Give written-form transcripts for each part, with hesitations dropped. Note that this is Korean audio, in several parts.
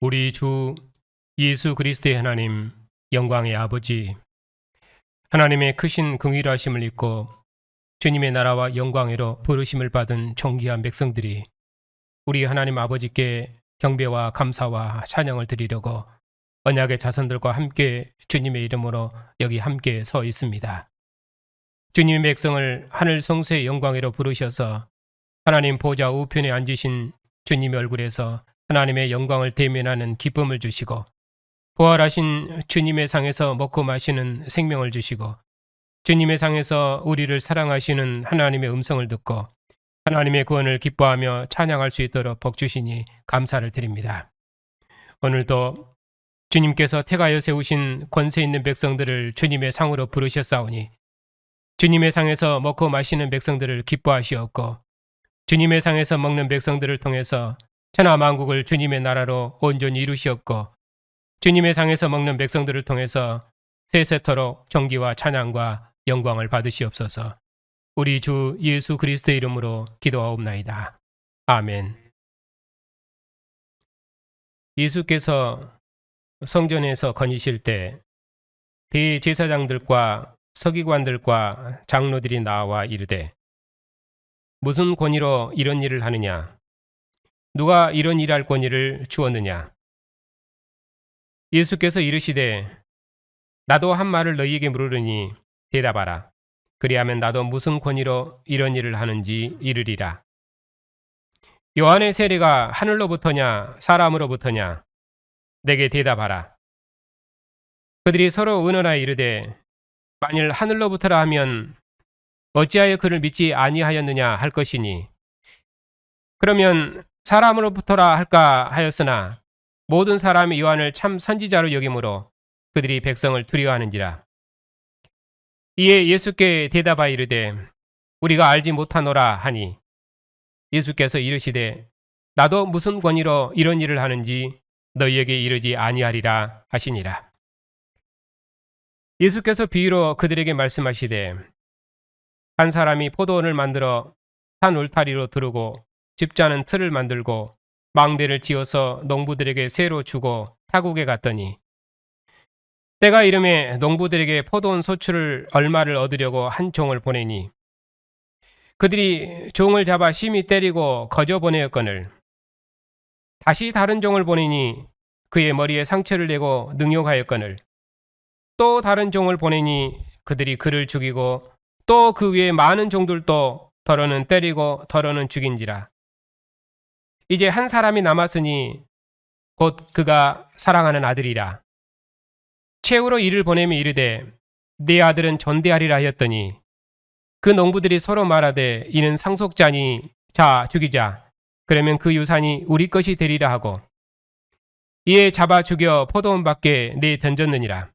우리 주 예수 그리스도의 하나님, 영광의 아버지, 하나님의 크신 긍휼하심을 입고 주님의 나라와 영광으로 부르심을 받은 존귀한 백성들이 우리 하나님 아버지께 경배와 감사와 찬양을 드리려고 언약의 자손들과 함께 주님의 이름으로 여기 함께 서 있습니다. 주님의 백성을 하늘 성수의 영광으로 부르셔서 하나님 보좌 우편에 앉으신 주님의 얼굴에서 하나님의 영광을 대면하는 기쁨을 주시고, 부활하신 주님의 상에서 먹고 마시는 생명을 주시고, 주님의 상에서 우리를 사랑하시는 하나님의 음성을 듣고 하나님의 구원을 기뻐하며 찬양할 수 있도록 복 주시니 감사를 드립니다. 오늘도 주님께서 택하여 세우신 권세 있는 백성들을 주님의 상으로 부르셨사오니 주님의 상에서 먹고 마시는 백성들을 기뻐하시었고, 주님의 상에서 먹는 백성들을 통해서 천하 만국을 주님의 나라로 온전히 이루시었고, 주님의 상에서 먹는 백성들을 통해서 세세토록 존귀와 찬양과 영광을 받으시옵소서. 우리 주 예수 그리스도의 이름으로 기도하옵나이다. 아멘. 예수께서 성전에서 거니실 때 대제사장들과 서기관들과 장로들이 나와 이르되, 무슨 권위로 이런 일을 하느냐? 누가 이런 일할 권위를 주었느냐? 예수께서 이르시되, 나도 한 말을 너희에게 물으리니 대답하라. 그리하면 나도 무슨 권위로 이런 일을 하는지 이르리라. 요한의 세례가 하늘로부터냐 사람으로부터냐? 내게 대답하라. 그들이 서로 의논하여 이르되, 만일 하늘로부터라 하면 어찌하여 그를 믿지 아니하였느냐 할 것이니, 그러면 사람으로부터라 할까 하였으나 모든 사람이 요한을 참 선지자로 여김으로 그들이 백성을 두려워하는지라. 이에 예수께 대답하여 이르되, 우리가 알지 못하노라 하니, 예수께서 이르시되, 나도 무슨 권위로 이런 일을 하는지 너희에게 이르지 아니하리라 하시니라. 예수께서 비유로 그들에게 말씀하시되, 한 사람이 포도원을 만들어 산 울타리로 두르고 집자는 틀을 만들고 망대를 지어서 농부들에게 새로 주고 타국에 갔더니, 때가 이름에 농부들에게 포도원 소출을 얼마를 얻으려고 한 종을 보내니, 그들이 종을 잡아 심히 때리고 거저 보내었거늘, 다시 다른 종을 보내니 그의 머리에 상처를 내고 능욕하였거늘, 또 다른 종을 보내니 그들이 그를 죽이고 또 그 위에 많은 종들도 더러는 때리고 더러는 죽인지라. 이제 한 사람이 남았으니 곧 그가 사랑하는 아들이라. 최후로 이를 보내며 이르되, 네 아들은 존대하리라 하였더니, 그 농부들이 서로 말하되, 이는 상속자니 자 죽이자. 그러면 그 유산이 우리 것이 되리라 하고, 이에 잡아 죽여 포도원 밖에 내 던졌느니라.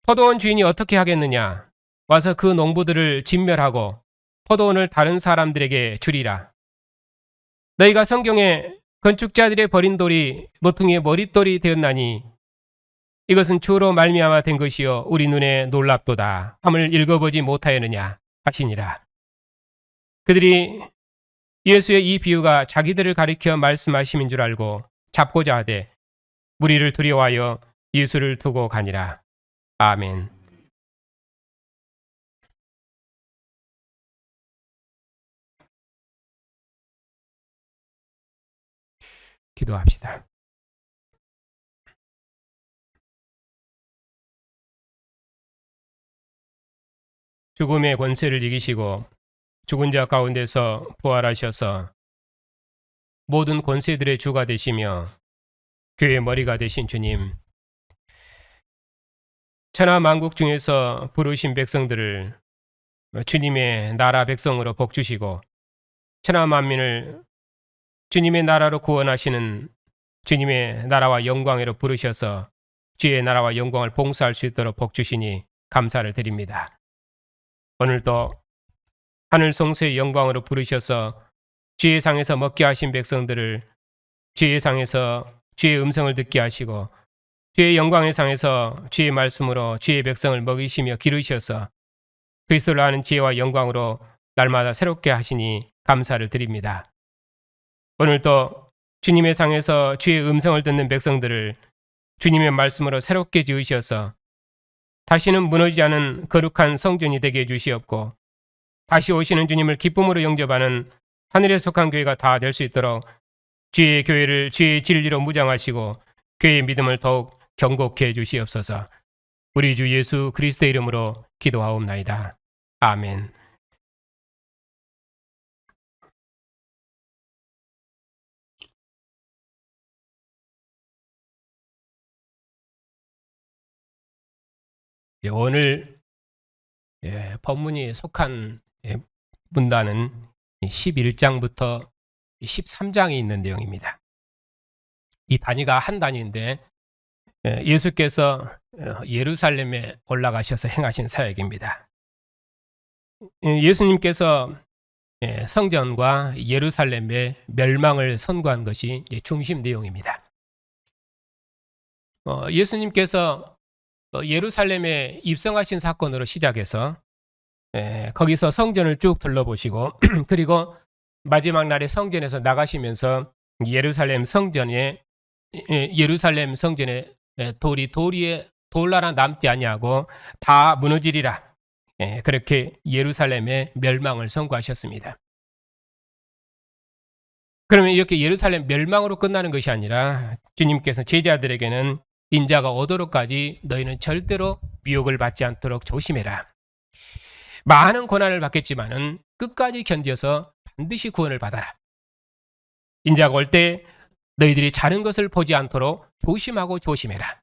포도원 주인이 어떻게 하겠느냐? 와서 그 농부들을 진멸하고 포도원을 다른 사람들에게 주리라. 너희가 성경에 건축자들의 버린 돌이 모퉁이의 머릿돌이 되었나니 이것은 주로 말미암아 된 것이요 우리 눈에 놀랍도다 함을 읽어보지 못하였느냐 하시니라. 그들이 예수의 이 비유가 자기들을 가리켜 말씀하심인 줄 알고 잡고자 하되 무리를 두려워하여 예수를 두고 가니라. 아멘. 기도합시다. 죽음의 권세를 이기시고 죽은 자 가운데서 부활하셔서 모든 권세들의 주가 되시며 교회의 머리가 되신 주님, 천하 만국 중에서 부르신 백성들을 주님의 나라 백성으로 복주시고 천하 만민을 주님의 나라로 구원하시는 주님의 나라와 영광으로 부르셔서 주의 나라와 영광을 봉사할 수 있도록 복주시니 감사를 드립니다. 오늘도 하늘 성수의 영광으로 부르셔서 주의 상에서 먹게 하신 백성들을 주의 상에서 주의 음성을 듣게 하시고 주의 영광의 상에서 주의 말씀으로 주의 백성을 먹이시며 기르셔서 그리스도를 아는 지혜와 영광으로 날마다 새롭게 하시니 감사를 드립니다. 오늘도 주님의 상에서 주의 음성을 듣는 백성들을 주님의 말씀으로 새롭게 지으셔서 다시는 무너지지 않은 거룩한 성전이 되게 해주시옵고, 다시 오시는 주님을 기쁨으로 영접하는 하늘에 속한 교회가 다 될 수 있도록 주의 교회를 주의 진리로 무장하시고 교회의 믿음을 더욱 견고케 해주시옵소서. 우리 주 예수 그리스도의 이름으로 기도하옵나이다. 아멘. 오늘 본문이 속한 문단은 11장부터 13장이 있는 내용입니다. 이 단위가 한 단위인데 예수께서 예루살렘에 올라가셔서 행하신 사역입니다. 예수님께서 성전과 예루살렘의 멸망을 선고한 것이 중심 내용입니다. 예수님께서 예루살렘에 입성하신 사건으로 시작해서 거기서 성전을 쭉 둘러보시고 그리고 마지막 날에 성전에서 나가시면서 예루살렘 성전에 돌이 돌 하나 남지 아니하고 다 무너지리라. 그렇게 예루살렘의 멸망을 선고하셨습니다. 그러면 이렇게 예루살렘 멸망으로 끝나는 것이 아니라 주님께서 제자들에게는 인자가 오도록까지 너희는 절대로 미혹을 받지 않도록 조심해라. 많은 고난을 받겠지만은 끝까지 견뎌서 반드시 구원을 받아라. 인자가 올 때 너희들이 자는 것을 보지 않도록 조심하고 조심해라.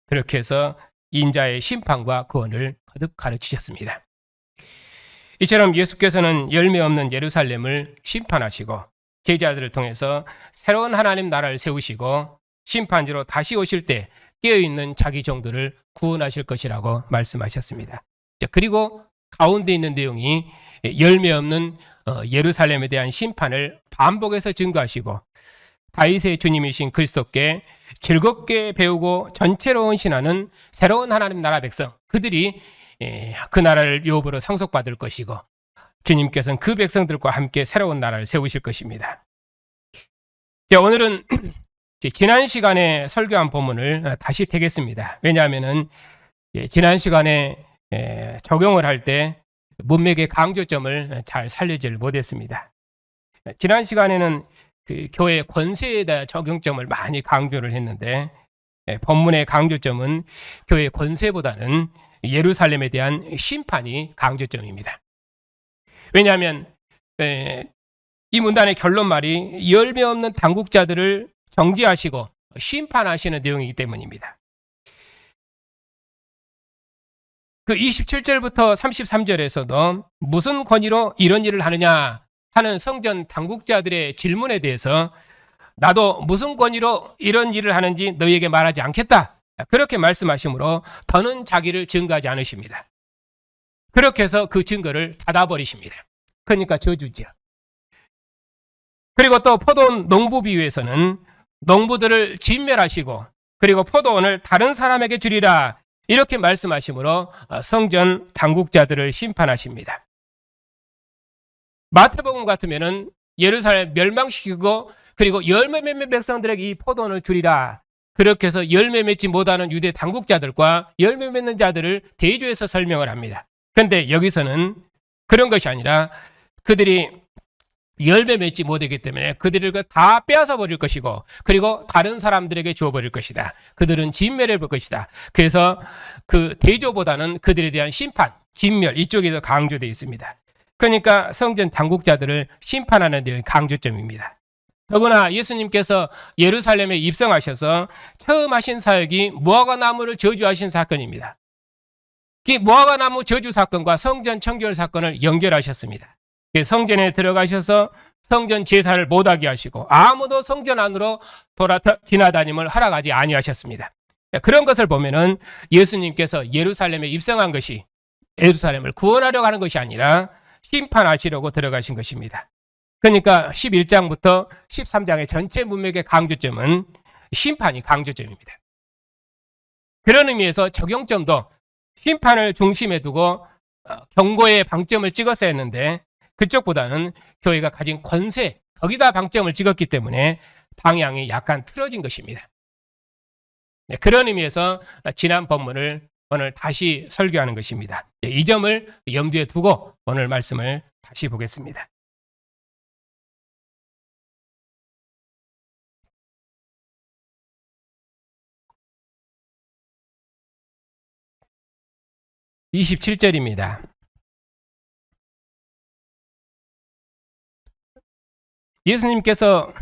그렇게 해서 인자의 심판과 구원을 거듭 가르치셨습니다. 이처럼 예수께서는 열매 없는 예루살렘을 심판하시고 제자들을 통해서 새로운 하나님 나라를 세우시고 심판지로 다시 오실 때 깨어있는 자기 종들을 구원하실 것이라고 말씀하셨습니다. 그리고 가운데 있는 내용이 열매 없는 예루살렘에 대한 심판을 반복해서 증거하시고 다윗의 주님이신 그리스도께 즐겁게 배우고 전체로 헌신하는 새로운 하나님 나라 백성, 그들이 그 나라를 유업으로 상속받을 것이고 주님께서는 그 백성들과 함께 새로운 나라를 세우실 것입니다. 오늘은 지난 시간에 설교한 본문을 다시 택했습니다. 왜냐하면 지난 시간에 적용을 할 때 문맥의 강조점을 잘 살리질 못했습니다. 지난 시간에는 그 교회 권세에 대한 적용점을 많이 강조를 했는데 본문의 강조점은 교회 권세보다는 예루살렘에 대한 심판이 강조점입니다. 왜냐하면 이 문단의 결론말이 열매 없는 당국자들을 정죄하시고 심판하시는 내용이기 때문입니다. 그 27절부터 33절에서도 무슨 권위로 이런 일을 하느냐 하는 성전 당국자들의 질문에 대해서 나도 무슨 권위로 이런 일을 하는지 너희에게 말하지 않겠다. 그렇게 말씀하시므로 더는 자기를 증거하지 않으십니다. 그렇게 해서 그 증거를 닫아버리십니다. 그러니까 저주죠. 그리고 또 포도원 농부 비유에서는 농부들을 진멸하시고 그리고 포도원을 다른 사람에게 주리라 이렇게 말씀하시므로 성전 당국자들을 심판하십니다. 마태복음 같으면은 예루살렘 멸망시키고 그리고 열매 맺는 백성들에게 이 포도원을 주리라. 그렇게 해서 열매 맺지 못하는 유대 당국자들과 열매 맺는 자들을 대조해서 설명을 합니다. 그런데 여기서는 그런 것이 아니라 그들이 열매 맺지 못하기 때문에 그들을 다 빼앗아 버릴 것이고 그리고 다른 사람들에게 주어버릴 것이다. 그들은 진멸해 볼 것이다. 그래서 그 대조보다는 그들에 대한 심판, 진멸 이쪽이 더 강조되어 있습니다. 그러니까 성전 당국자들을 심판하는 내용이 강조점입니다. 더구나 예수님께서 예루살렘에 입성하셔서 처음 하신 사역이 무화과나무를 저주하신 사건입니다. 이 무화과나무 저주 사건과 성전 청결 사건을 연결하셨습니다. 성전에 들어가셔서 성전 제사를 못하게 하시고 아무도 성전 안으로 지나다님을 허락하지 아니하셨습니다. 그런 것을 보면은 예수님께서 예루살렘에 입성한 것이 예루살렘을 구원하려고 하는 것이 아니라 심판하시려고 들어가신 것입니다. 그러니까 11장부터 13장의 전체 문맥의 강조점은 심판이 강조점입니다. 그런 의미에서 적용점도 심판을 중심에 두고 경고의 방점을 찍었어야 했는데 그쪽보다는 교회가 가진 권세, 거기다 방점을 찍었기 때문에 방향이 약간 틀어진 것입니다. 네, 그런 의미에서 지난 본문을 오늘 다시 설교하는 것입니다. 이 점을 염두에 두고 오늘 말씀을 다시 보겠습니다. (27절입니다) 예수님께서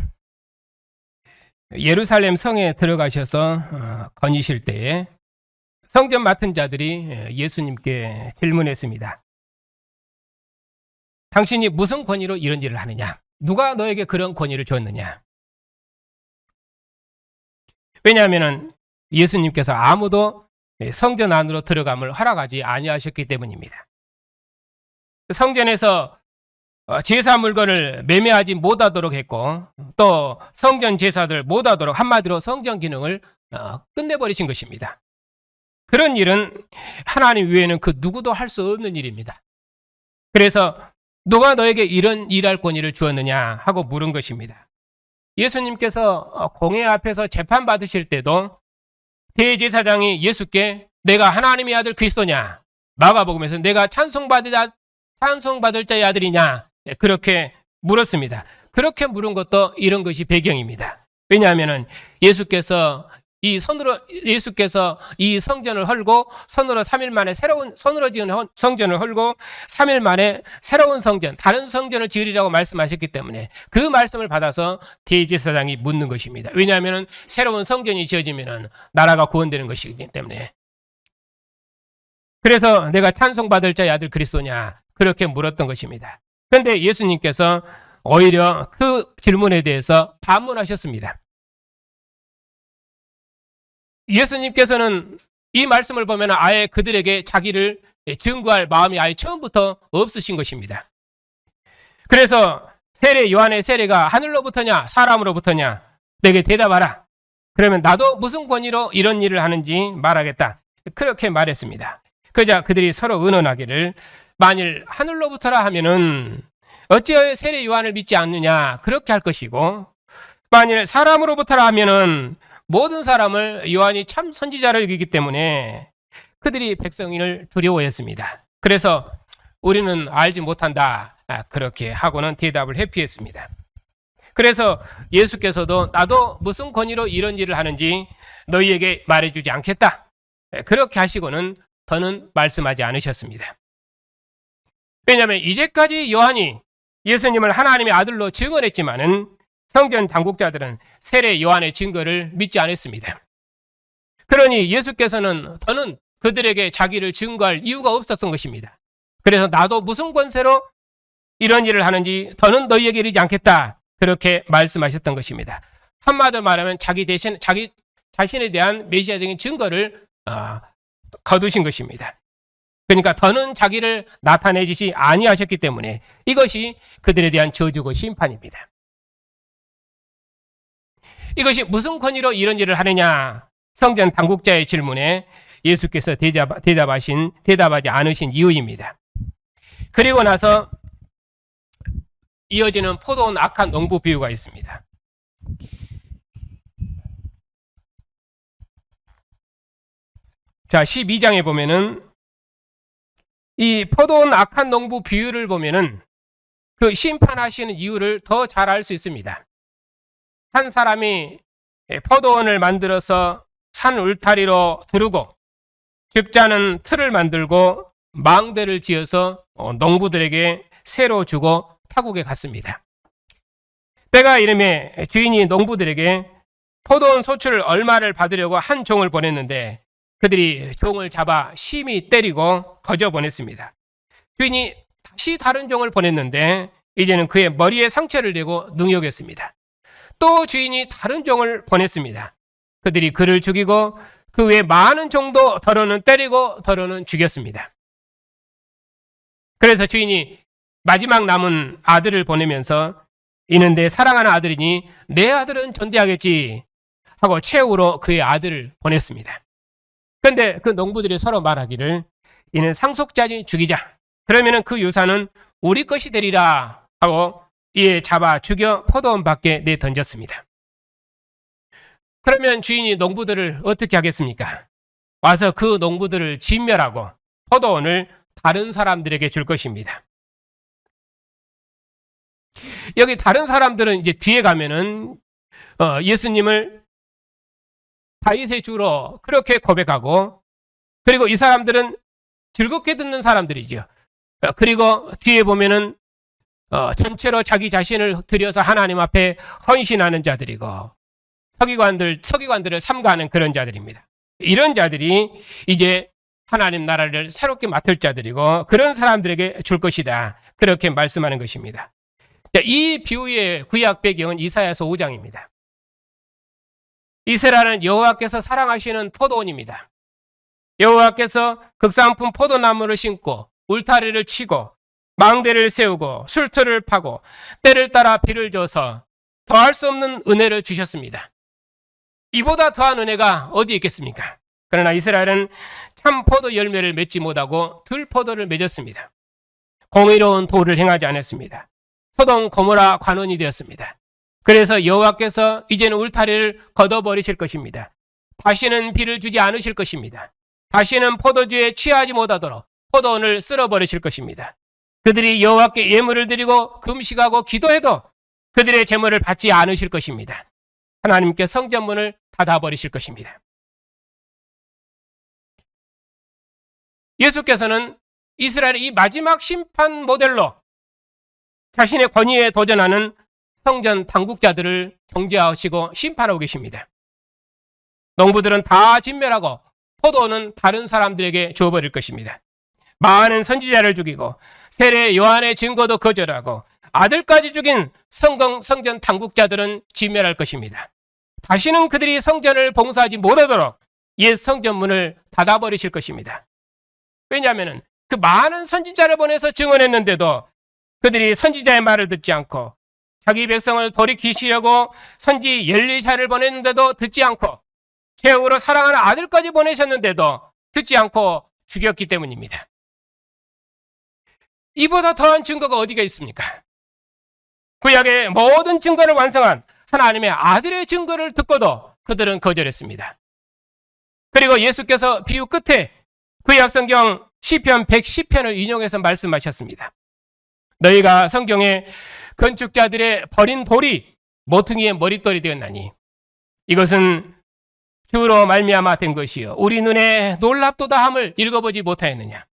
예루살렘 성에 들어가셔서 거니실 때에 성전 맡은 자들이 예수님께 질문했습니다. 당신이 무슨 권위로 이런 일을 하느냐? 누가 너에게 그런 권위를 줬느냐? 왜냐하면 예수님께서 아무도 성전 안으로 들어감을 허락하지 아니하셨기 때문입니다. 성전에서 제사 물건을 매매하지 못하도록 했고, 또 성전 제사들 못하도록, 한마디로 성전 기능을 끝내버리신 것입니다. 그런 일은 하나님 외에는 그 누구도 할 수 없는 일입니다. 그래서 누가 너에게 이런 일할 권위를 주었느냐 하고 물은 것입니다. 예수님께서 공회 앞에서 재판받으실 때도 대제사장이 예수께 내가 하나님의 아들 그리스도냐, 마가복음에서 내가 찬송받을 자의 아들이냐, 그렇게 물었습니다. 그렇게 물은 것도 이런 것이 배경입니다. 왜냐하면 예수께서 이 성전을 헐고 손으로 3일 만에 손으로 지은 성전을 헐고 3일 만에 새로운 성전, 다른 성전을 지으리라고 말씀하셨기 때문에 그 말씀을 받아서 대제사장이 묻는 것입니다. 왜냐하면 새로운 성전이 지어지면 나라가 구원되는 것이기 때문에. 그래서 내가 찬송받을 자의 아들 그리스도냐, 그렇게 물었던 것입니다. 그런데 예수님께서 오히려 그 질문에 대해서 반문하셨습니다. 예수님께서는 이 말씀을 보면 아예 그들에게 자기를 증거할 마음이 아예 처음부터 없으신 것입니다. 그래서 세례 요한의 세례가 하늘로부터냐 사람으로부터냐, 내게 대답하라. 그러면 나도 무슨 권위로 이런 일을 하는지 말하겠다. 그렇게 말했습니다. 그러자 그들이 서로 의논하기를, 만일 하늘로부터라 하면은 어찌하여 세례 요한을 믿지 않느냐, 그렇게 할 것이고, 만일 사람으로부터라 하면은 모든 사람을 요한이 참 선지자로 여기기 때문에 그들이 백성을 두려워했습니다. 그래서 우리는 알지 못한다, 그렇게 하고는 대답을 회피했습니다. 그래서 예수께서도 나도 무슨 권위로 이런 일을 하는지 너희에게 말해주지 않겠다, 그렇게 하시고는 더는 말씀하지 않으셨습니다. 왜냐하면 이제까지 요한이 예수님을 하나님의 아들로 증언했지만은 성전 당국자들은 세례 요한의 증거를 믿지 않았습니다. 그러니 예수께서는 더는 그들에게 자기를 증거할 이유가 없었던 것입니다. 그래서 나도 무슨 권세로 이런 일을 하는지 더는 너희에게 이르지 않겠다, 그렇게 말씀하셨던 것입니다. 한마디로 말하면 자기 자신에 대한 메시아적인 증거를 거두신 것입니다. 그러니까 더는 자기를 나타내주시 아니하셨기 때문에 이것이 그들에 대한 저주고 심판입니다. 이것이 무슨 권위로 이런 일을 하느냐, 성전 당국자의 질문에 예수께서 대답하지 않으신 이유입니다. 그리고 나서 이어지는 포도원 악한 농부 비유가 있습니다. 자, 12장에 보면은 이 포도원 악한 농부 비유를 보면은 그 심판하시는 이유를 더 잘 알 수 있습니다. 한 사람이 포도원을 만들어서 산 울타리로 두르고, 집자는 틀을 만들고 망대를 지어서 농부들에게 새로 주고 타국에 갔습니다. 때가 이름에 주인이 농부들에게 포도원 소출 얼마를 받으려고 한 종을 보냈는데 그들이 종을 잡아 심히 때리고 거저 보냈습니다. 주인이 다시 다른 종을 보냈는데 이제는 그의 머리에 상처를 내고 능욕했습니다. 또 주인이 다른 종을 보냈습니다. 그들이 그를 죽이고 그 외 많은 종도 더러는 때리고 더러는 죽였습니다. 그래서 주인이 마지막 남은 아들을 보내면서 이는 내 사랑하는 아들이니 내 아들은 존대하겠지 하고 최후로 그의 아들을 보냈습니다. 그런데 그 농부들이 서로 말하기를, 이는 상속자니 죽이자. 그러면 그 유산은 우리 것이 되리라 하고 이에 잡아 죽여 포도원 밖에 내던졌습니다. 그러면 주인이 농부들을 어떻게 하겠습니까? 와서 그 농부들을 진멸하고 포도원을 다른 사람들에게 줄 것입니다. 여기 다른 사람들은 이제 뒤에 가면은 예수님을 다윗의 주로 그렇게 고백하고, 그리고 이 사람들은 즐겁게 듣는 사람들이죠. 그리고 뒤에 보면은 전체로 자기 자신을 들여서 하나님 앞에 헌신하는 자들이고, 서기관들을 삼가하는 그런 자들입니다. 이런 자들이 이제 하나님 나라를 새롭게 맡을 자들이고, 그런 사람들에게 줄 것이다, 그렇게 말씀하는 것입니다. 이 비유의 구약 배경은 이사야서 5장입니다. 이스라엘은 여호와께서 사랑하시는 포도원입니다. 여호와께서 극상품 포도나무를 심고 울타리를 치고 망대를 세우고 술터를 파고 때를 따라 비를 줘서 더할 수 없는 은혜를 주셨습니다. 이보다 더한 은혜가 어디 있겠습니까? 그러나 이스라엘은 참 포도 열매를 맺지 못하고 들포도를 맺었습니다. 공의로운 도를 행하지 않았습니다. 소돔 고모라 관원이 되었습니다. 그래서 여호와께서 이제는 울타리를 걷어버리실 것입니다. 다시는 비를 주지 않으실 것입니다. 다시는 포도주에 취하지 못하도록 포도원을 쓸어버리실 것입니다. 그들이 여호와께 예물을 드리고 금식하고 기도해도 그들의 제물을 받지 않으실 것입니다. 하나님께 성전문을 닫아버리실 것입니다. 예수께서는 이스라엘의 이 마지막 심판 모델로 자신의 권위에 도전하는 성전 당국자들을 정죄하시고 심판하고 계십니다. 농부들은 다 진멸하고 포도원은 다른 사람들에게 주어버릴 것입니다. 많은 선지자를 죽이고 세례 요한의 증거도 거절하고 아들까지 죽인 성전 당국자들은 진멸할 것입니다. 다시는 그들이 성전을 봉사하지 못하도록 옛 성전문을 닫아버리실 것입니다. 왜냐하면 그 많은 선지자를 보내서 증언했는데도 그들이 선지자의 말을 듣지 않고, 자기 백성을 돌이키시려고 선지 엘리샤를 보냈는데도 듣지 않고, 최후로 사랑하는 아들까지 보내셨는데도 듣지 않고 죽였기 때문입니다. 이보다 더한 증거가 어디가 있습니까? 구약의 모든 증거를 완성한 하나님의 아들의 증거를 듣고도 그들은 거절했습니다. 그리고 예수께서 비유 끝에 구약 성경 시편 110편을 인용해서 말씀하셨습니다. 너희가 성경에 건축자들의 버린 돌이 모퉁이의 머릿돌이 되었나니 이것은 주로 말미암아 된 것이요 우리 눈에 놀랍도다함을 읽어보지 못하였느냐.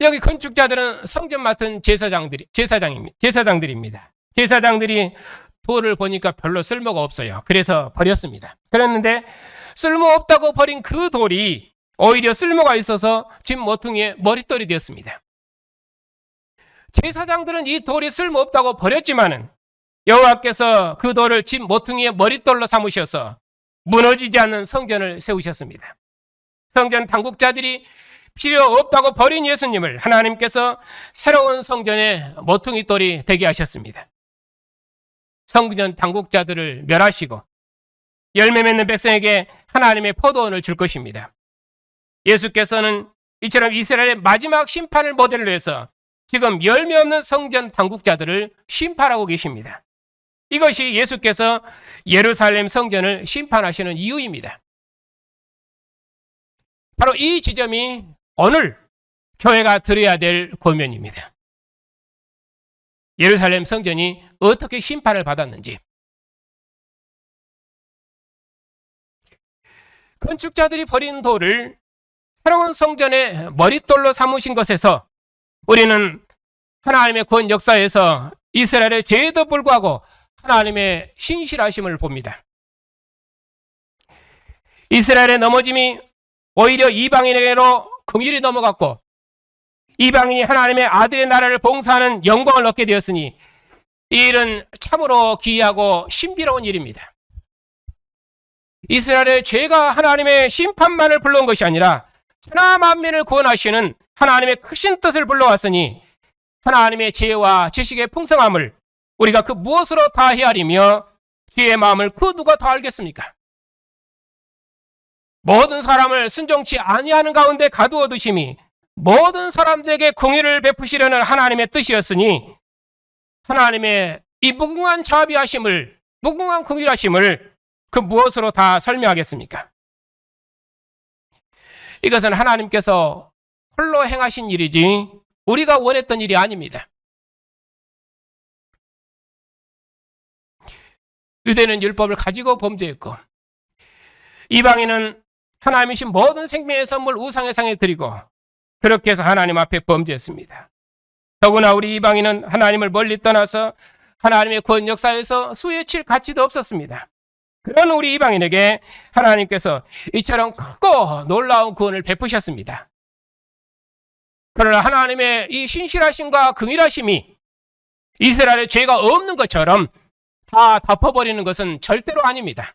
여기 건축자들은 성전 맡은 제사장들입니다. 제사장들이 돌을 보니까 별로 쓸모가 없어요. 그래서 버렸습니다. 그랬는데 쓸모없다고 버린 그 돌이 오히려 쓸모가 있어서 집 모퉁이의 머릿돌이 되었습니다. 제사장들은 이 돌이 쓸모없다고 버렸지만은 여호와께서 그 돌을 집 모퉁이의 머릿돌로 삼으셔서 무너지지 않는 성전을 세우셨습니다. 성전 당국자들이 필요 없다고 버린 예수님을 하나님께서 새로운 성전의 모퉁이돌이 되게 하셨습니다. 성전 당국자들을 멸하시고 열매 맺는 백성에게 하나님의 포도원을 줄 것입니다. 예수께서는 이처럼 이스라엘의 마지막 심판을 모델로 해서 지금 열매 없는 성전 당국자들을 심판하고 계십니다. 이것이 예수께서 예루살렘 성전을 심판하시는 이유입니다. 바로 이 지점이 오늘 교회가 들어야 될 고면입니다. 예루살렘 성전이 어떻게 심판을 받았는지, 건축자들이 버린 돌을 새로운 성전의 머릿돌로 삼으신 것에서 우리는 하나님의 구원 역사에서 이스라엘의 죄에도 불구하고 하나님의 신실하심을 봅니다. 이스라엘의 넘어짐이 오히려 이방인에게로 긍휼히 넘어갔고 이방인이 하나님의 아들의 나라를 봉사하는 영광을 얻게 되었으니 이 일은 참으로 기이하고 신비로운 일입니다. 이스라엘의 죄가 하나님의 심판만을 불러온 것이 아니라 천하 만민을 구원하시는 하나님의 크신 뜻을 불러왔으니 하나님의 지혜와 지식의 풍성함을 우리가 그 무엇으로 다 헤아리며 주의 마음을 그 누가 다 알겠습니까? 모든 사람을 순종치 아니하는 가운데 가두어 두심이 모든 사람들에게 긍휼을 베푸시려는 하나님의 뜻이었으니 하나님의 이 무궁한 자비하심을 무궁한 긍휼하심을 그 무엇으로 다 설명하겠습니까? 이것은 하나님께서 홀로 행하신 일이지 우리가 원했던 일이 아닙니다. 유대는 율법을 가지고 범죄했고 이방인은 하나님이신 모든 생명의 선물 우상의 상에 드리고 그렇게 해서 하나님 앞에 범죄했습니다. 더구나 우리 이방인은 하나님을 멀리 떠나서 하나님의 구원 역사에서 수혜칠 가치도 없었습니다. 그런 우리 이방인에게 하나님께서 이처럼 크고 놀라운 구원을 베푸셨습니다. 그러나 하나님의 이 신실하심과 긍휼하심이 이스라엘의 죄가 없는 것처럼 다 덮어버리는 것은 절대로 아닙니다.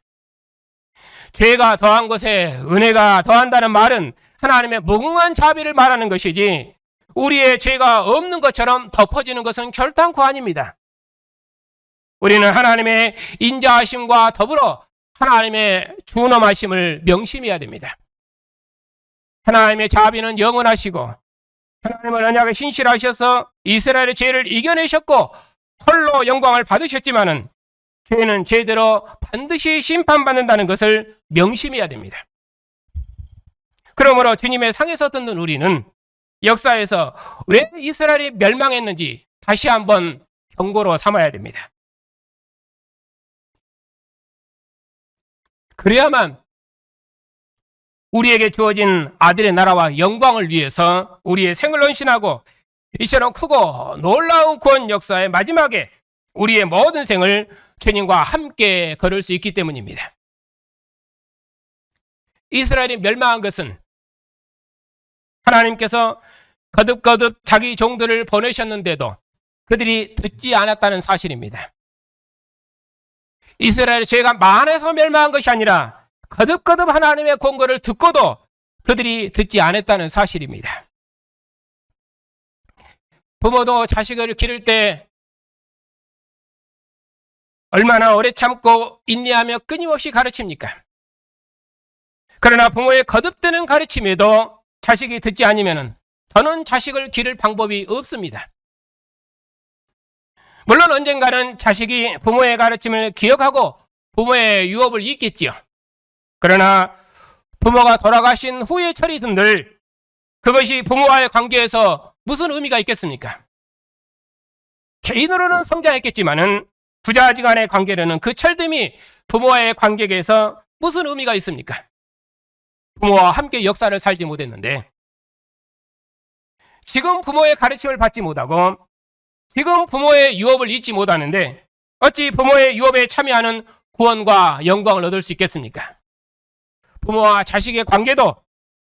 죄가 더한 것에 은혜가 더한다는 말은 하나님의 무궁한 자비를 말하는 것이지 우리의 죄가 없는 것처럼 덮어지는 것은 결단코 아닙니다. 우리는 하나님의 인자하심과 더불어 하나님의 준엄하심을 명심해야 됩니다. 하나님의 자비는 영원하시고 하나님은 언약에 신실하셔서 이스라엘의 죄를 이겨내셨고 홀로 영광을 받으셨지만은 죄는 죄대로 반드시 심판받는다는 것을 명심해야 됩니다. 그러므로 주님의 상에서 듣는 우리는 역사에서 왜 이스라엘이 멸망했는지 다시 한번 경고로 삼아야 됩니다. 그래야만 우리에게 주어진 아들의 나라와 영광을 위해서 우리의 생을 헌신하고 이처럼 크고 놀라운 구원 역사의 마지막에 우리의 모든 생을 주님과 함께 걸을 수 있기 때문입니다. 이스라엘이 멸망한 것은 하나님께서 거듭거듭 자기 종들을 보내셨는데도 그들이 듣지 않았다는 사실입니다. 이스라엘의 죄가 많아서 멸망한 것이 아니라 거듭거듭 하나님의 공고를 듣고도 그들이 듣지 않았다는 사실입니다. 부모도 자식을 기를 때 얼마나 오래 참고 인내하며 끊임없이 가르칩니까? 그러나 부모의 거듭되는 가르침에도 자식이 듣지 않으면 더는 자식을 기를 방법이 없습니다. 물론 언젠가는 자식이 부모의 가르침을 기억하고 부모의 유업을 잊겠지요. 그러나 부모가 돌아가신 후에 처리든들 그것이 부모와의 관계에서 무슨 의미가 있겠습니까? 개인으로는 성장했겠지만은 부자지간의 관계로는 그 철됨이 부모와의 관계에서 무슨 의미가 있습니까? 부모와 함께 역사를 살지 못했는데 지금 부모의 가르침을 받지 못하고 지금 부모의 유업을 잊지 못하는데 어찌 부모의 유업에 참여하는 구원과 영광을 얻을 수 있겠습니까? 부모와 자식의 관계도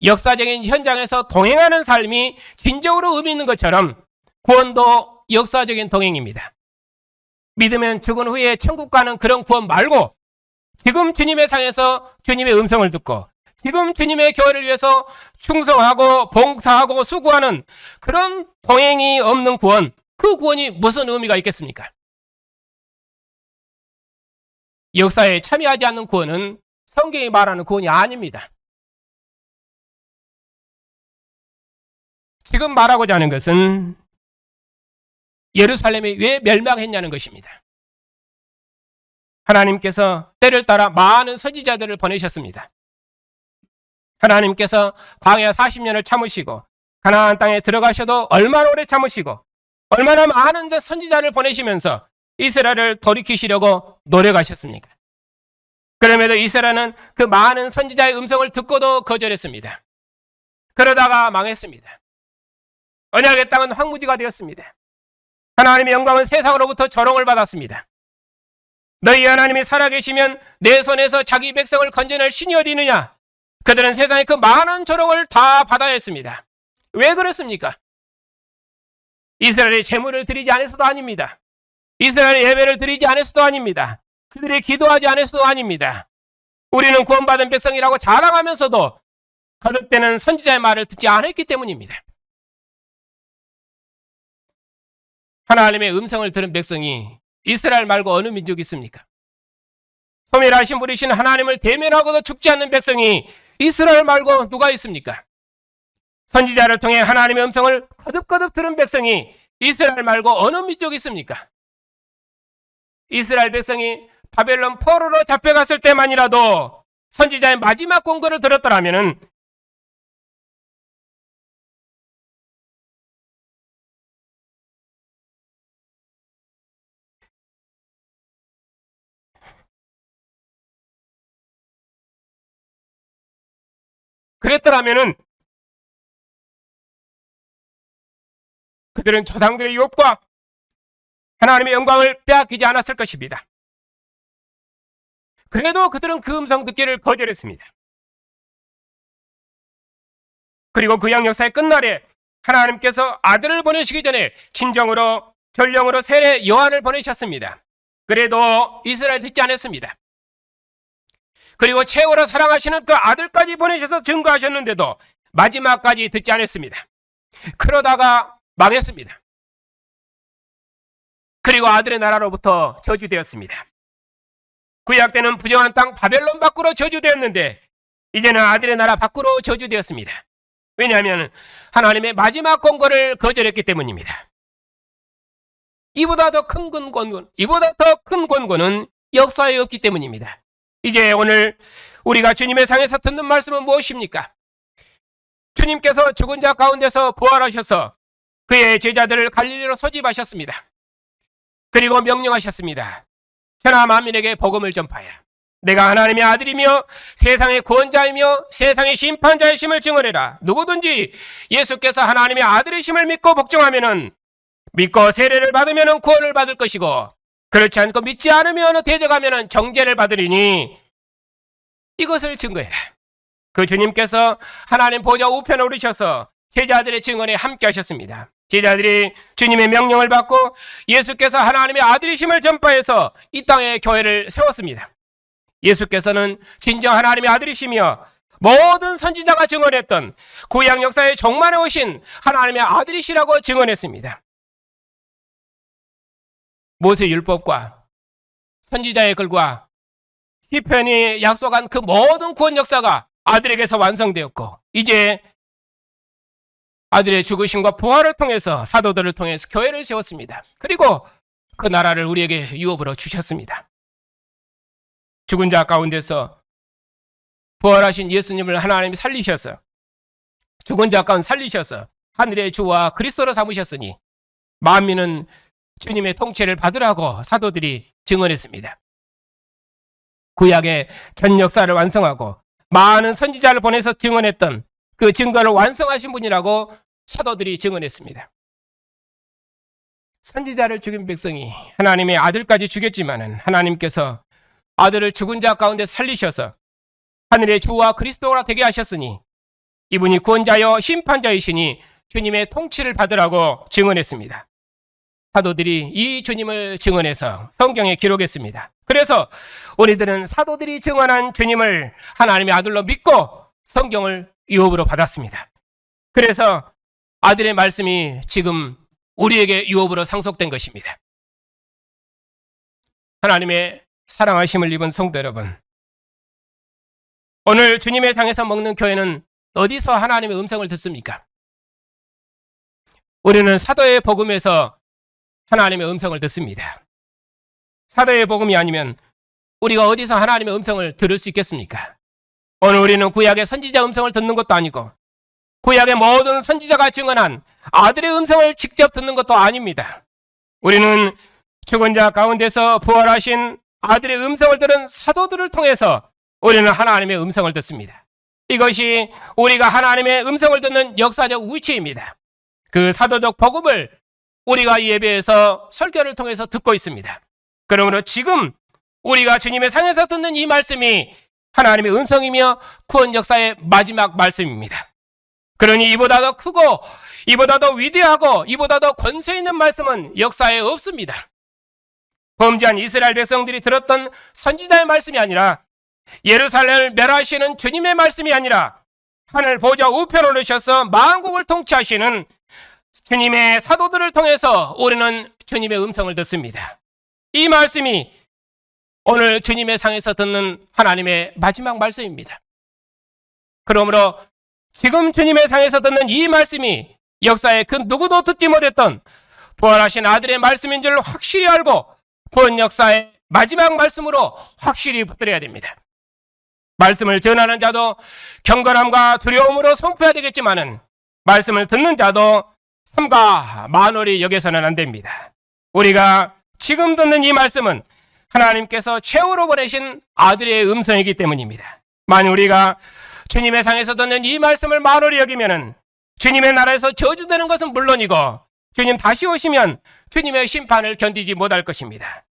역사적인 현장에서 동행하는 삶이 진정으로 의미 있는 것처럼 구원도 역사적인 동행입니다. 믿으면 죽은 후에 천국 가는 그런 구원 말고 지금 주님의 상에서 주님의 음성을 듣고 지금 주님의 교회를 위해서 충성하고 봉사하고 수고하는 그런 동행이 없는 구원, 그 구원이 무슨 의미가 있겠습니까? 역사에 참여하지 않는 구원은 성경이 말하는 구원이 아닙니다. 지금 말하고자 하는 것은 예루살렘이 왜 멸망했냐는 것입니다. 하나님께서 때를 따라 많은 선지자들을 보내셨습니다. 하나님께서 광야 40년을 참으시고 가나안 땅에 들어가셔도 얼마나 오래 참으시고 얼마나 많은 선지자를 보내시면서 이스라엘을 돌이키시려고 노력하셨습니까? 그럼에도 이스라엘은 그 많은 선지자의 음성을 듣고도 거절했습니다. 그러다가 망했습니다. 언약의 땅은 황무지가 되었습니다. 하나님의 영광은 세상으로부터 조롱을 받았습니다. 너희 하나님이 살아계시면 내 손에서 자기 백성을 건져낼 신이 어디 있느냐? 그들은 세상의 그 많은 조롱을 다 받아야 했습니다. 왜 그랬습니까? 이스라엘이 제물을 드리지 않아서도 아닙니다. 이스라엘의 예배를 드리지 않아서도 아닙니다. 그들이 기도하지 않아서도 아닙니다. 우리는 구원받은 백성이라고 자랑하면서도 거듭되는 선지자의 말을 듣지 않았기 때문입니다. 하나님의 음성을 들은 백성이 이스라엘 말고 어느 민족이 있습니까? 소멸하신 분이신 하나님을 대면하고도 죽지 않는 백성이 이스라엘 말고 누가 있습니까? 선지자를 통해 하나님의 음성을 거듭거듭 들은 백성이 이스라엘 말고 어느 민족이 있습니까? 이스라엘 백성이 바벨론 포로로 잡혀갔을 때만이라도 선지자의 마지막 권고를 들었더라면은 그랬더라면은 그들은 조상들의 유업과 하나님의 영광을 빼앗기지 않았을 것입니다. 그래도 그들은 그 음성 듣기를 거절했습니다. 그리고 구약 역사의 끝날에 하나님께서 아들을 보내시기 전에 진정으로 전령으로 세례 요한을 보내셨습니다. 그래도 이스라엘 듣지 않았습니다. 그리고 최고로 사랑하시는 그 아들까지 보내셔서 증거하셨는데도 마지막까지 듣지 않았습니다. 그러다가 망했습니다. 그리고 아들의 나라로부터 저주되었습니다. 구약 때는 부정한 땅 바벨론 밖으로 저주되었는데 이제는 아들의 나라 밖으로 저주되었습니다. 왜냐하면 하나님의 마지막 권고를 거절했기 때문입니다. 이보다 더 큰 권고는 역사에 없기 때문입니다. 이제 오늘 우리가 주님의 상에서 듣는 말씀은 무엇입니까? 주님께서 죽은 자 가운데서 부활하셔서 그의 제자들을 갈릴리로 소집하셨습니다. 그리고 명령하셨습니다. 천하 만민에게 복음을 전파해라. 내가 하나님의 아들이며 세상의 구원자이며 세상의 심판자의 심을 증언해라. 누구든지 예수께서 하나님의 아들이심을 믿고 복종하면은 믿고 세례를 받으면 구원을 받을 것이고 그렇지 않고 믿지 않으면 대적하면 정죄를 받으리니 이것을 증거해라. 그 주님께서 하나님 보좌 우편에 오르셔서 제자들의 증언에 함께 하셨습니다. 제자들이 주님의 명령을 받고 예수께서 하나님의 아들이심을 전파해서 이 땅에 교회를 세웠습니다. 예수께서는 진정 하나님의 아들이시며 모든 선지자가 증언했던 구약 역사의 종말에 오신 하나님의 아들이시라고 증언했습니다. 모세 율법과 선지자의 글과 시편이 약속한 그 모든 구원 역사가 아들에게서 완성되었고 이제 아들의 죽으심과 부활을 통해서 사도들을 통해서 교회를 세웠습니다. 그리고 그 나라를 우리에게 유업으로 주셨습니다. 죽은 자 가운데서 부활하신 예수님을 하나님이 살리셔서 죽은 자 가운데 살리셔서 하늘의 주와 그리스도로 삼으셨으니 만민은 주님의 통치를 받으라고 사도들이 증언했습니다. 구약의 전 역사를 완성하고 많은 선지자를 보내서 증언했던 그 증거를 완성하신 분이라고 사도들이 증언했습니다. 선지자를 죽인 백성이 하나님의 아들까지 죽였지만은 하나님께서 아들을 죽은 자 가운데 살리셔서 하늘의 주와 그리스도가 되게 하셨으니 이분이 구원자여 심판자이시니 주님의 통치를 받으라고 증언했습니다. 사도들이 이 주님을 증언해서 성경에 기록했습니다. 그래서 우리들은 사도들이 증언한 주님을 하나님의 아들로 믿고 성경을 유업으로 받았습니다. 그래서 아들의 말씀이 지금 우리에게 유업으로 상속된 것입니다. 하나님의 사랑하심을 입은 성도 여러분, 오늘 주님의 상에서 먹는 교회는 어디서 하나님의 음성을 듣습니까? 우리는 사도의 복음에서 하나님의 음성을 듣습니다. 사도의 복음이 아니면 우리가 어디서 하나님의 음성을 들을 수 있겠습니까? 오늘 우리는 구약의 선지자 음성을 듣는 것도 아니고 구약의 모든 선지자가 증언한 아들의 음성을 직접 듣는 것도 아닙니다. 우리는 죽은 자 가운데서 부활하신 아들의 음성을 들은 사도들을 통해서 우리는 하나님의 음성을 듣습니다. 이것이 우리가 하나님의 음성을 듣는 역사적 위치입니다. 그 사도적 복음을 우리가 이 예배에서 설교를 통해서 듣고 있습니다. 그러므로 지금 우리가 주님의 상에서 듣는 이 말씀이 하나님의 음성이며 구원 역사의 마지막 말씀입니다. 그러니 이보다 더 크고 이보다 더 위대하고 이보다 더 권세 있는 말씀은 역사에 없습니다. 범죄한 이스라엘 백성들이 들었던 선지자의 말씀이 아니라 예루살렘을 멸하시는 주님의 말씀이 아니라 하늘 보좌 우편에 오르셔서 만국을 통치하시는 주님의 사도들을 통해서 우리는 주님의 음성을 듣습니다. 이 말씀이 오늘 주님의 상에서 듣는 하나님의 마지막 말씀입니다. 그러므로 지금 주님의 상에서 듣는 이 말씀이 역사에 그 누구도 듣지 못했던 부활하신 아들의 말씀인 줄 확실히 알고 구원 역사의 마지막 말씀으로 확실히 붙들어야 됩니다. 말씀을 전하는 자도 경건함과 두려움으로 선포해야 되겠지만은 말씀을 듣는 자도 삼가 만월히 여겨서는 안 됩니다. 우리가 지금 듣는 이 말씀은 하나님께서 최후로 보내신 아들의 음성이기 때문입니다. 만약 우리가 주님의 상에서 듣는 이 말씀을 만월히 여기면은 주님의 나라에서 저주되는 것은 물론이고 주님 다시 오시면 주님의 심판을 견디지 못할 것입니다.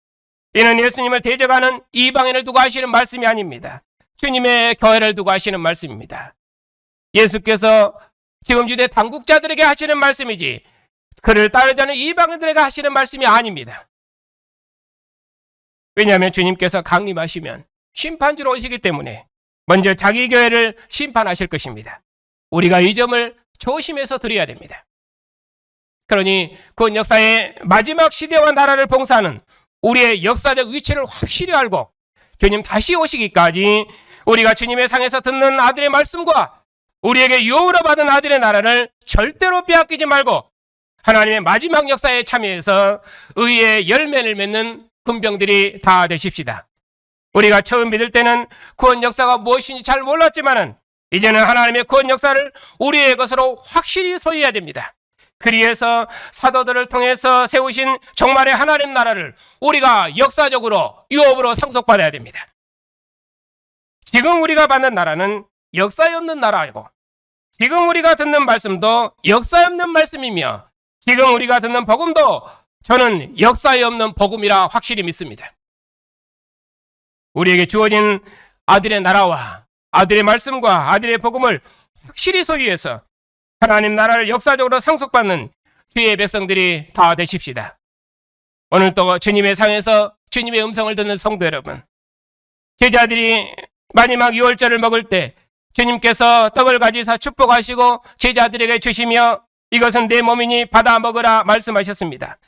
이는 예수님을 대적하는 이방인을 두고 하시는 말씀이 아닙니다. 주님의 교회를 두고 하시는 말씀입니다. 예수께서 지금 유대 당국자들에게 하시는 말씀이지 그를 따르지 않는 이방인들에게 하시는 말씀이 아닙니다. 왜냐하면 주님께서 강림하시면 심판주로 오시기 때문에 먼저 자기 교회를 심판하실 것입니다. 우리가 이 점을 조심해서 드려야 됩니다. 그러니 그 역사의 마지막 시대와 나라를 봉사하는 우리의 역사적 위치를 확실히 알고 주님 다시 오시기까지 우리가 주님의 상에서 듣는 아들의 말씀과 우리에게 유업으로 받은 아들의 나라를 절대로 빼앗기지 말고 하나님의 마지막 역사에 참여해서 의의 열매를 맺는 군병들이 다 되십시다. 우리가 처음 믿을 때는 구원 역사가 무엇인지 잘 몰랐지만은 이제는 하나님의 구원 역사를 우리의 것으로 확실히 소유해야 됩니다. 그리해서 사도들을 통해서 세우신 정말의 하나님 나라를 우리가 역사적으로 유업으로 상속받아야 됩니다. 지금 우리가 받는 나라는 역사에 없는 나라이고 지금 우리가 듣는 말씀도 역사에 없는 말씀이며 지금 우리가 듣는 복음도 저는 역사에 없는 복음이라 확실히 믿습니다. 우리에게 주어진 아들의 나라와 아들의 말씀과 아들의 복음을 확실히 소유해서 하나님 나라를 역사적으로 상속받는 주의 백성들이 다 되십시다. 오늘도 주님의 상에서 주님의 음성을 듣는 성도 여러분, 제자들이 마지막 유월절을 먹을 때 주님께서 떡을 가지사 축복하시고 제자들에게 주시며 이것은 내 몸이니 받아 먹으라 말씀하셨습니다.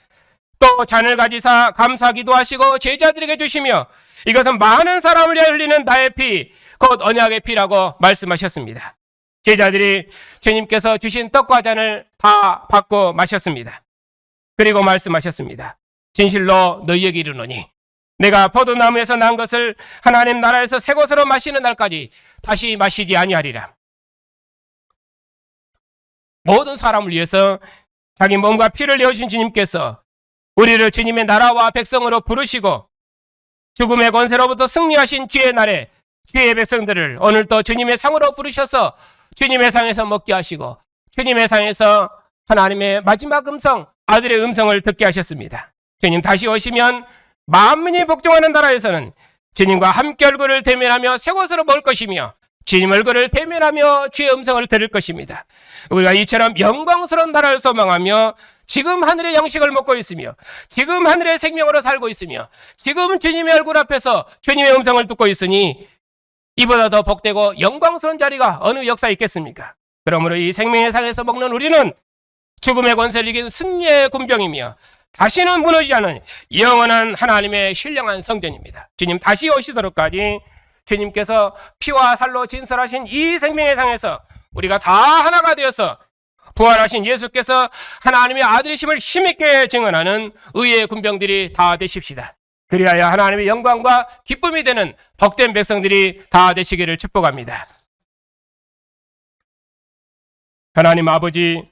또 잔을 가지사 감사 기도하시고 제자들에게 주시며 이것은 많은 사람을 위하여 흘리는 나의 피, 곧 언약의 피라고 말씀하셨습니다. 제자들이 주님께서 주신 떡과 잔을 다 받고 마셨습니다. 그리고 말씀하셨습니다. 진실로 너희에게 이르노니 내가 포도나무에서 난 것을 하나님 나라에서 새 것으로 마시는 날까지 다시 마시지 아니하리라. 모든 사람을 위해서 자기 몸과 피를 내어주신 주님께서 우리를 주님의 나라와 백성으로 부르시고 죽음의 권세로부터 승리하신 주의 날에 주의 백성들을 오늘도 주님의 상으로 부르셔서 주님의 상에서 먹게 하시고 주님의 상에서 하나님의 마지막 음성, 아들의 음성을 듣게 하셨습니다. 주님 다시 오시면 만민이 복종하는 나라에서는 주님과 함께 얼굴을 대면하며 새 것으로 먹을 것이며 주님 얼굴을 대면하며 주의 음성을 들을 것입니다. 우리가 이처럼 영광스러운 나라를 소망하며 지금 하늘의 양식을 먹고 있으며 지금 하늘의 생명으로 살고 있으며 지금 주님의 얼굴 앞에서 주님의 음성을 듣고 있으니 이보다 더 복되고 영광스러운 자리가 어느 역사에 있겠습니까? 그러므로 이 생명의 상에서 먹는 우리는 죽음의 권세를 이긴 승리의 군병이며 다시는 무너지지 않은 영원한 하나님의 신령한 성전입니다. 주님 다시 오시도록까지 주님께서 피와 살로 진설하신 이 생명의 상에서 우리가 다 하나가 되어서 부활하신 예수께서 하나님의 아들이심을 힘있게 증언하는 의의 군병들이 다 되십시다. 그리하여 하나님의 영광과 기쁨이 되는 복된 백성들이 다 되시기를 축복합니다. 하나님 아버지,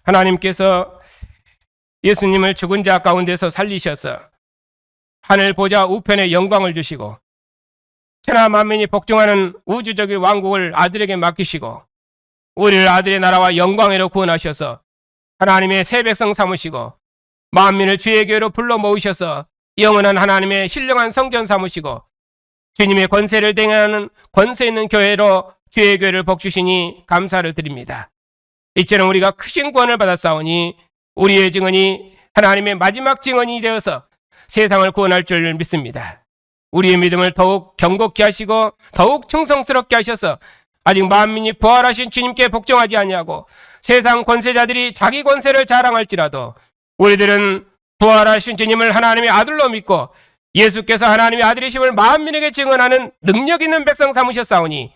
하나님께서 예수님을 죽은 자 가운데서 살리셔서 하늘 보좌 우편에 영광을 주시고 천하 만민이 복종하는 우주적인 왕국을 아들에게 맡기시고 우리를 아들의 나라와 영광으로 구원하셔서 하나님의 새 백성 삼으시고 만민을 주의 교회로 불러 모으셔서 영원한 하나님의 신령한 성전 삼으시고 주님의 권세를 대행하는 권세 있는 교회로 주의 교회를 복주시니 감사를 드립니다. 이처럼 우리가 크신 구원을 받았사오니 우리의 증언이 하나님의 마지막 증언이 되어서 세상을 구원할 줄 믿습니다. 우리의 믿음을 더욱 견고케 하시고 더욱 충성스럽게 하셔서 아직 만민이 부활하신 주님께 복종하지 아니하고 세상 권세자들이 자기 권세를 자랑할지라도 우리들은 부활하신 주님을 하나님의 아들로 믿고 예수께서 하나님의 아들이심을 만민에게 증언하는 능력 있는 백성 삼으셨사오니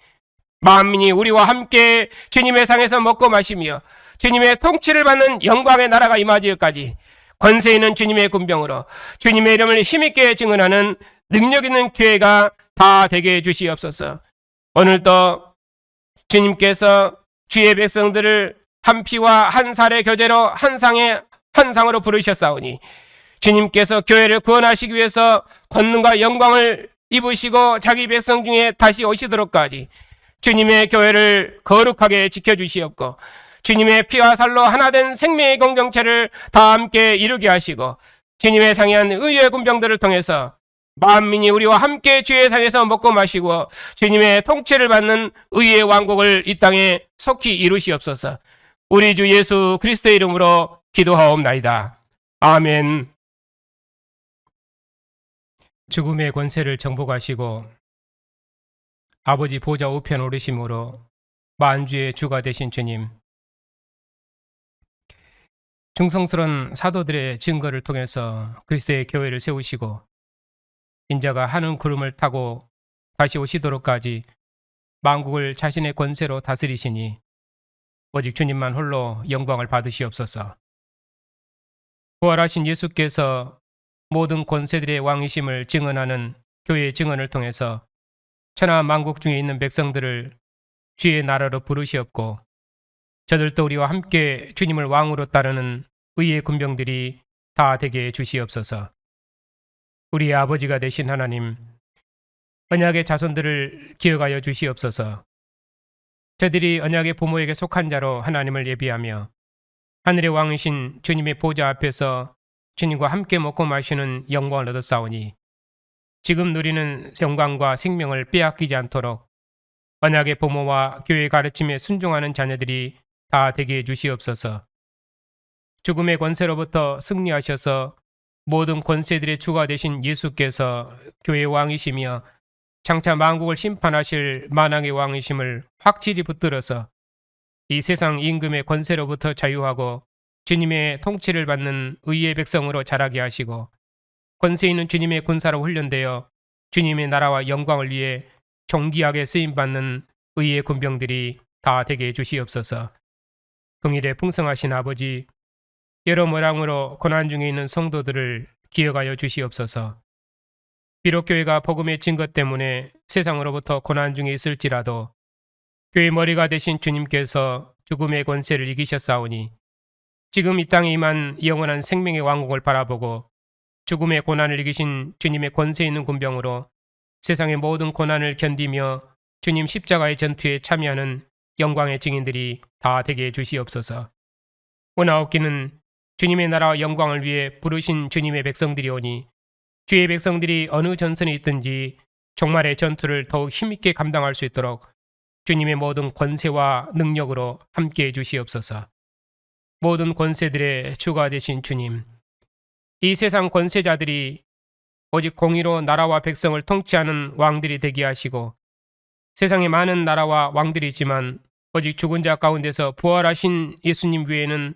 만민이 우리와 함께 주님의 상에서 먹고 마시며 주님의 통치를 받는 영광의 나라가 임하기까지 권세 있는 주님의 군병으로 주님의 이름을 힘있게 증언하는 능력 있는 교회가 다 되게 해주시옵소서. 오늘도 주님께서 주의 백성들을 한 피와 한 살의 교제로 한 상으로 부르셨사오니 주님께서 교회를 구원하시기 위해서 권능과 영광을 입으시고 자기 백성 중에 다시 오시도록까지 주님의 교회를 거룩하게 지켜주시옵고 주님의 피와 살로 하나된 생명의 공동체를 다 함께 이루게 하시고 주님의 상이한 의의 군병들을 통해서 만민이 우리와 함께 주의 상에서 먹고 마시고 주님의 통치를 받는 의의 왕국을 이 땅에 속히 이루시옵소서. 우리 주 예수 그리스도의 이름으로 기도하옵나이다. 아멘. 죽음의 권세를 정복하시고 아버지 보좌 우편 오르심으로 만주의 주가 되신 주님, 충성스러운 사도들의 증거를 통해서 그리스도의 교회를 세우시고 인자가 하늘 구름을 타고 다시 오시도록까지 만국을 자신의 권세로 다스리시니 오직 주님만 홀로 영광을 받으시옵소서. 부활하신 예수께서 모든 권세들의 왕이심을 증언하는 교회의 증언을 통해서 천하 만국 중에 있는 백성들을 주의 나라로 부르시옵고 저들도 우리와 함께 주님을 왕으로 따르는 의의 군병들이 다 되게 해 주시옵소서. 우리의 아버지가 되신 하나님, 언약의 자손들을 기억하여 주시옵소서. 저들이 언약의 부모에게 속한 자로 하나님을 예비하며 하늘의 왕이신 주님의 보좌 앞에서 주님과 함께 먹고 마시는 영광을 얻었사오니 지금 누리는 영광과 생명을 빼앗기지 않도록 언약의 부모와 교회의 가르침에 순종하는 자녀들이 다 되게 해 주시옵소서. 죽음의 권세로부터 승리하셔서 모든 권세들의 주가 되신 예수께서 교회의 왕이시며 장차 만국을 심판하실 만왕의 왕이심을 확실히 붙들어서 이 세상 임금의 권세로부터 자유하고 주님의 통치를 받는 의의 백성으로 자라게 하시고 권세 있는 주님의 군사로 훈련되어 주님의 나라와 영광을 위해 존귀하게 쓰임받는 의의 군병들이 다 되게 해주시옵소서. 긍일에 풍성하신 아버지, 여러 모양으로 고난 중에 있는 성도들을 기억하여 주시옵소서. 비록 교회가 복음의 증거 때문에 세상으로부터 고난 중에 있을지라도 교회 머리가 되신 주님께서 죽음의 권세를 이기셨사오니 지금 이 땅에 임한 영원한 생명의 왕국을 바라보고 죽음의 고난을 이기신 주님의 권세 있는 군병으로 세상의 모든 고난을 견디며 주님 십자가의 전투에 참여하는 영광의 증인들이 다 되게 해 주시옵소서. 오나옵기는 주님의 나라와 영광을 위해 부르신 주님의 백성들이 오니 주의 백성들이 어느 전선에 있든지 종말의 전투를 더욱 힘있게 감당할 수 있도록 주님의 모든 권세와 능력으로 함께해 주시옵소서. 모든 권세들의 주가 되신 주님, 이 세상 권세자들이 오직 공의로 나라와 백성을 통치하는 왕들이 되게 하시고 세상에 많은 나라와 왕들이 있지만 오직 죽은 자 가운데서 부활하신 예수님 외에는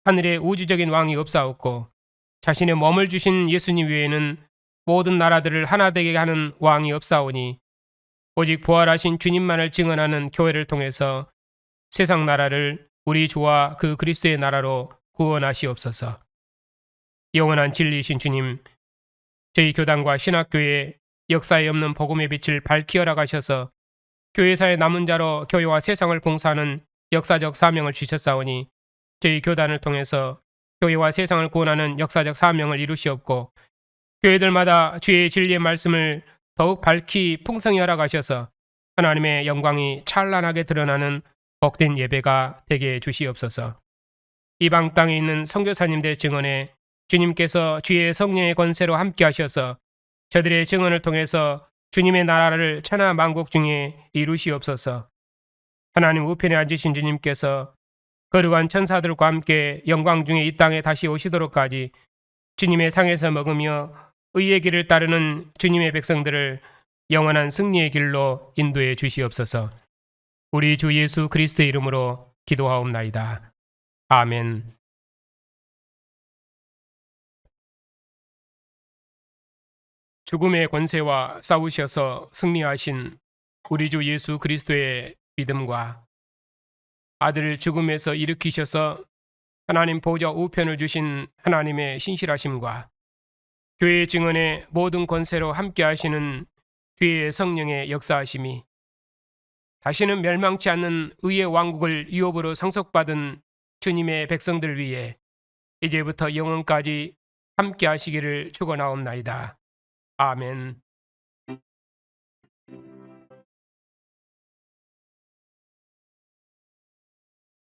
하늘에 우주적인 왕이 없사옵고 자신의 몸을 주신 예수님 외에는 모든 나라들을 하나 되게 하는 왕이 없사오니 오직 부활하신 주님만을 증언하는 교회를 통해서 세상 나라를 우리 주와 그 그리스도의 나라로 구원하시옵소서. 영원한 진리이신 주님, 저희 교단과 신학교에 역사에 없는 복음의 빛을 밝히 허락하셔서 교회사의 남은 자로 교회와 세상을 봉사하는 역사적 사명을 주셨사오니 저희 교단을 통해서 교회와 세상을 구원하는 역사적 사명을 이루시옵고 교회들마다 주의 진리의 말씀을 더욱 밝히 풍성히 허락하셔서 하나님의 영광이 찬란하게 드러나는 복된 예배가 되게 해 주시옵소서. 이방 땅에 있는 선교사님들 증언에 주님께서 주의 성령의 권세로 함께 하셔서 저들의 증언을 통해서 주님의 나라를 천하 만국 중에 이루시옵소서. 하나님 우편에 앉으신 주님께서 거룩한 천사들과 함께 영광 중에 이 땅에 다시 오시도록까지 주님의 상에서 먹으며 의의 길을 따르는 주님의 백성들을 영원한 승리의 길로 인도해 주시옵소서. 우리 주 예수 그리스도의 이름으로 기도하옵나이다. 아멘. 죽음의 권세와 싸우셔서 승리하신 우리 주 예수 그리스도의 믿음과 아들을 죽음에서 일으키셔서 하나님 보좌 우편을 주신 하나님의 신실하심과 교회 증언의 모든 권세로 함께 하시는 주의 성령의 역사하심이 다시는 멸망치 않는 의의 왕국을 유업으로 상속받은 주님의 백성들 위해 이제부터 영원까지 함께 하시기를 축원하옵나이다. 아멘.